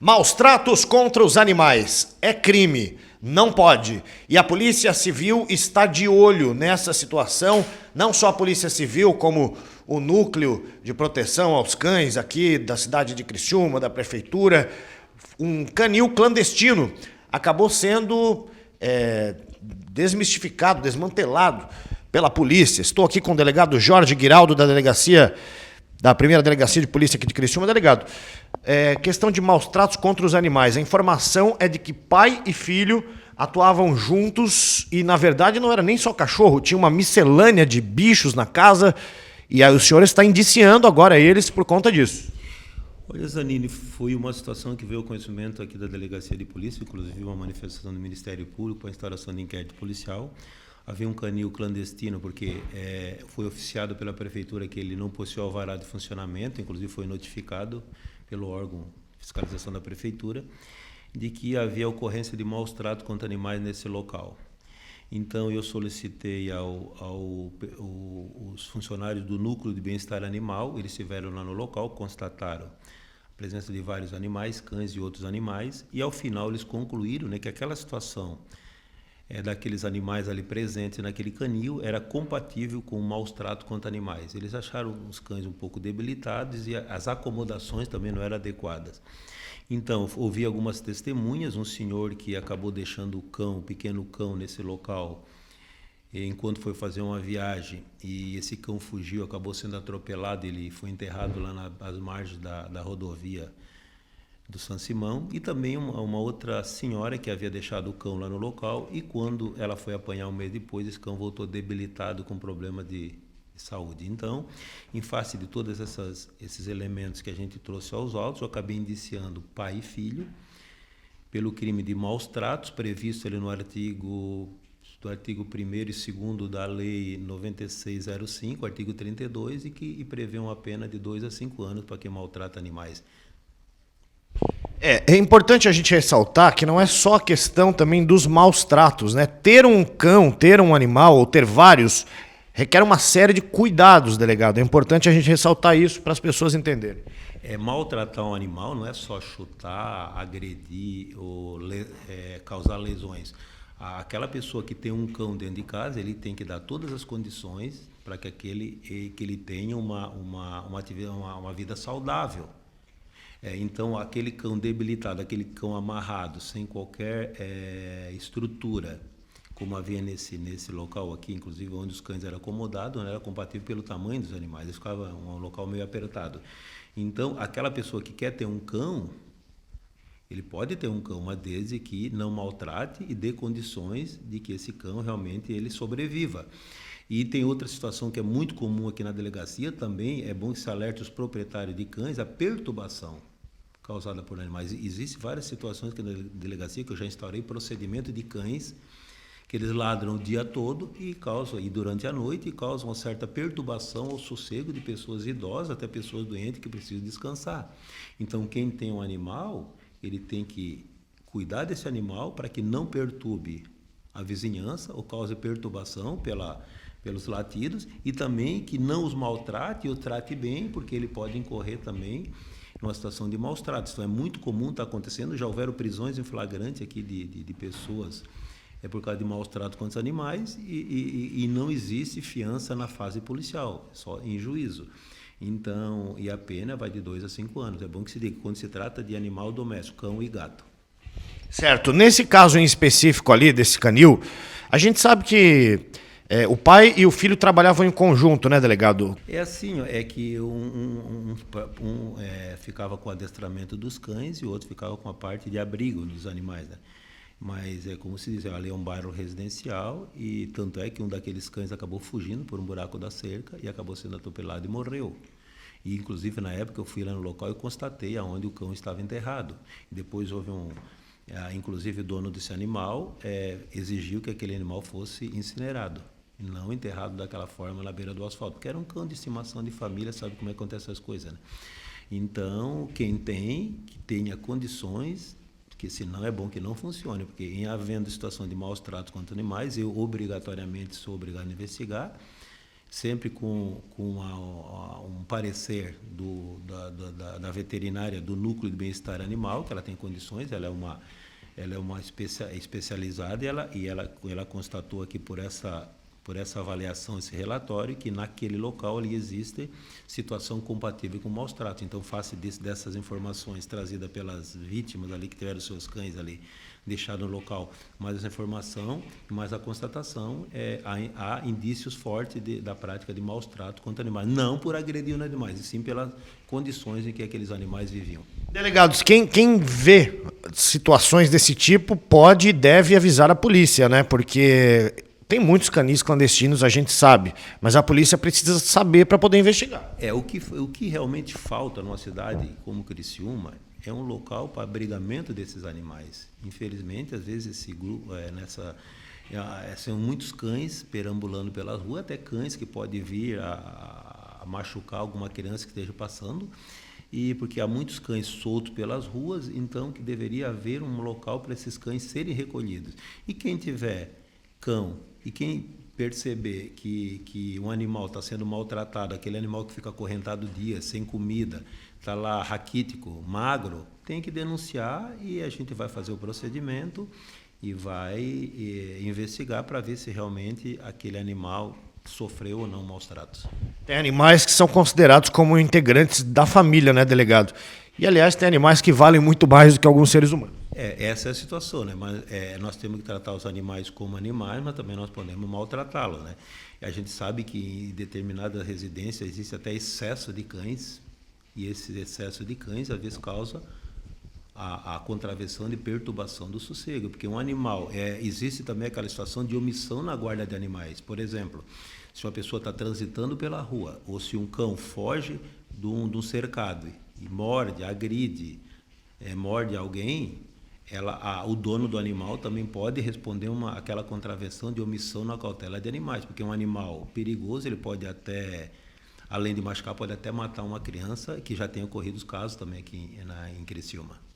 Maus tratos contra os animais é crime, não pode. E a Polícia Civil está de olho nessa situação, não só a Polícia Civil, como o Núcleo de Proteção aos Cães aqui da cidade de Criciúma, da Prefeitura. Um canil clandestino acabou sendo desmistificado, desmantelado pela polícia. Estou aqui com o delegado Jorge Guiraldo, da primeira delegacia de polícia aqui de Criciúma. Delegado, questão de maus tratos contra os animais. A informação é de que pai e filho atuavam juntos e, na verdade, não era nem só cachorro, tinha uma miscelânea de bichos na casa e aí o senhor está indiciando agora eles por conta disso. Olha, Zanini, foi uma situação que veio ao conhecimento aqui da Delegacia de Polícia, inclusive uma manifestação do Ministério Público para a instauração de inquérito policial. Havia um canil clandestino, porque foi oficiado pela Prefeitura que ele não possuía alvará de funcionamento, inclusive foi notificado pelo órgão de fiscalização da Prefeitura, de que havia ocorrência de maus tratos contra animais nesse local. Então, eu solicitei os funcionários do Núcleo de Bem-Estar Animal, eles estiveram lá no local, constataram a presença de vários animais, cães e outros animais, e ao final eles concluíram que aquela situação daqueles animais ali presentes naquele canil era compatível com o maus trato contra animais. Eles acharam os cães um pouco debilitados e as acomodações também não eram adequadas. Então, ouvi algumas testemunhas, um senhor que acabou deixando o pequeno cão nesse local, enquanto foi fazer uma viagem, e esse cão fugiu, acabou sendo atropelado, ele foi enterrado lá nas margens da rodovia do São Simão, e também uma outra senhora que havia deixado o cão lá no local, e quando ela foi apanhar um mês depois, esse cão voltou debilitado com problema de saúde. Então, em face de todos esses elementos que a gente trouxe aos autos, eu acabei indiciando pai e filho pelo crime de maus tratos, previsto ali no artigo 1º e 2º da Lei 9605, artigo 32, e prevê uma pena de 2 a 5 anos para quem maltrata animais. É importante a gente ressaltar que não é só a questão também dos maus tratos, né? Ter um cão, ter um animal ou ter vários requer uma série de cuidados, delegado. É importante a gente ressaltar isso para as pessoas entenderem. Maltratar um animal não é só chutar, agredir ou causar lesões. Aquela pessoa que tem um cão dentro de casa, ele tem que dar todas as condições para que ele tenha uma vida saudável. Então, aquele cão debilitado, aquele cão amarrado, sem qualquer estrutura, como havia nesse local aqui, inclusive onde os cães eram acomodados, não era compatível pelo tamanho dos animais, eles ficavam um local meio apertado. Então, aquela pessoa que quer ter um cão, ele pode ter um cão, mas desde que não maltrate e dê condições de que esse cão realmente ele sobreviva. E tem outra situação que é muito comum aqui na delegacia também, é bom que se alerte os proprietários de cães, a perturbação causada por animais. Existem várias situações aqui na delegacia que eu já instaurei procedimento de cães que eles ladram o dia todo e durante a noite causam uma certa perturbação ao sossego de pessoas idosas, até pessoas doentes que precisam descansar. Então, quem tem um animal, ele tem que cuidar desse animal para que não perturbe a vizinhança ou cause perturbação pelos latidos e também que não os maltrate e o trate bem, porque ele pode incorrer também numa situação de maus tratos. Então, é muito comum estar acontecendo, já houveram prisões em flagrante aqui de pessoas por causa de maus tratos contra os animais e não existe fiança na fase policial, só em juízo. Então, e a pena vai de 2 a 5 anos. É bom que se diga quando se trata de animal doméstico, cão e gato. Certo. Nesse caso em específico ali, desse canil, a gente sabe que o pai e o filho trabalhavam em conjunto, né, delegado? É assim, é que um ficava com o adestramento dos cães e o outro ficava com a parte de abrigo dos animais, né? Mas como se diz, ali é um bairro residencial e tanto é que um daqueles cães acabou fugindo por um buraco da cerca e acabou sendo atropelado e morreu. E inclusive na época eu fui lá no local e constatei aonde o cão estava enterrado. E depois houve inclusive o dono desse animal exigiu que aquele animal fosse incinerado, não enterrado daquela forma na beira do asfalto, porque era um cão de estimação de família, sabe como é que acontece essas coisas, né? Então, quem que tenha condições, porque senão é bom que não funcione, porque em havendo situação de maus tratos contra animais, eu obrigatoriamente sou obrigado a investigar, sempre com um parecer da veterinária do Núcleo de Bem-Estar Animal, que ela tem condições, ela é uma especializada e ela constatou aqui por essa avaliação, esse relatório, que naquele local ali existe situação compatível com maus tratos. Então, face dessas informações trazidas pelas vítimas ali que tiveram seus cães ali deixados no local, mais essa informação, mais a constatação, há indícios fortes da prática de maus tratos contra animais. Não por agredir os animais, e sim pelas condições em que aqueles animais viviam. Delegados, quem vê situações desse tipo pode e deve avisar a polícia, né? Porque tem muitos canis clandestinos, a gente sabe, mas a polícia precisa saber para poder investigar. O que realmente falta numa cidade como Criciúma é um local para abrigamento desses animais. Infelizmente, às vezes esse grupo são muitos cães perambulando pela rua, até cães que podem vir a machucar alguma criança que esteja passando, e porque há muitos cães soltos pelas ruas, então que deveria haver um local para esses cães serem recolhidos. E quem tiver cão e quem perceber que um animal está sendo maltratado, aquele animal que fica acorrentado dias, sem comida, está lá raquítico, magro, tem que denunciar, e a gente vai fazer o procedimento e vai investigar para ver se realmente aquele animal sofreu ou não maus tratos. Tem animais que são considerados como integrantes da família, né, delegado? E, aliás, tem animais que valem muito mais do que alguns seres humanos. Essa é a situação, né? Mas nós temos que tratar os animais como animais, mas também nós podemos maltratá-los, né? E a gente sabe que em determinadas residências existe até excesso de cães, e esse excesso de cães, às vezes, causa a contravenção de perturbação do sossego, porque um animal, existe também aquela situação de omissão na guarda de animais. Por exemplo, se uma pessoa está transitando pela rua, ou se um cão foge de um cercado e morde, agride, morde alguém, o dono do animal também pode responder aquela contravenção de omissão na cautela de animais, porque um animal perigoso, ele pode até, além de machucar, pode até matar uma criança, que já tem ocorrido os casos também aqui em Criciúma.